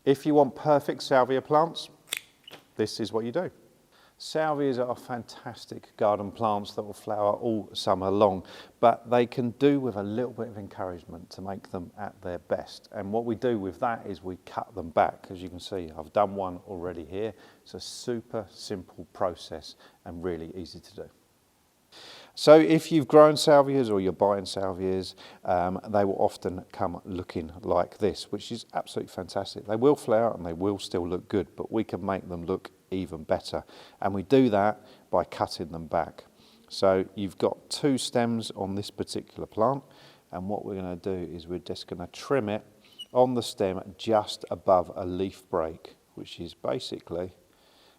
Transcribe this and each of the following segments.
If you want perfect salvia plants, this is what you do. Salvias are fantastic garden plants that will flower all summer long, but they can do with a little bit of encouragement to make them at their best. And what we do with that is we cut them back. As you can see, I've done one already here. It's a super simple process and really easy to do. So if you've grown salvias or you're buying salvias, they will often come looking like this, which is absolutely fantastic. They will flower and they will still look good, but we can make them look even better. And we do that by cutting them back. So you've got 2 stems on this particular plant, and what we're going to do is we're just going to trim it on the stem just above a leaf break, which is basically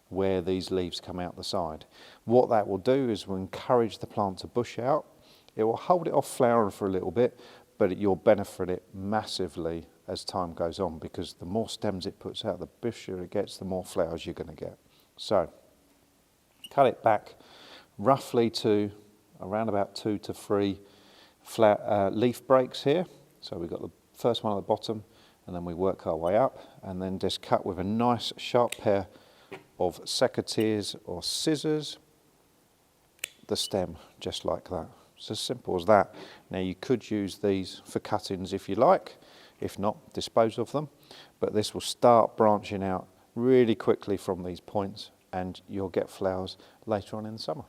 where these leaves come out the side. What that will do is will encourage the plant to bush out. It will hold it off flowering for a little bit, but you'll benefit it massively as time goes on, because the more stems it puts out, the bushier it gets, the more flowers you're going to get. So cut it back roughly to around about 2 to 3 leaf breaks here. So we've got the first one at the bottom, and then we work our way up, and then just cut with a nice sharp pair of secateurs or scissors the stem just like that. It's as simple as that. Now you could use these for cuttings if you like, if not, dispose of them, but this will start branching out really quickly from these points, and you'll get flowers later on in the summer.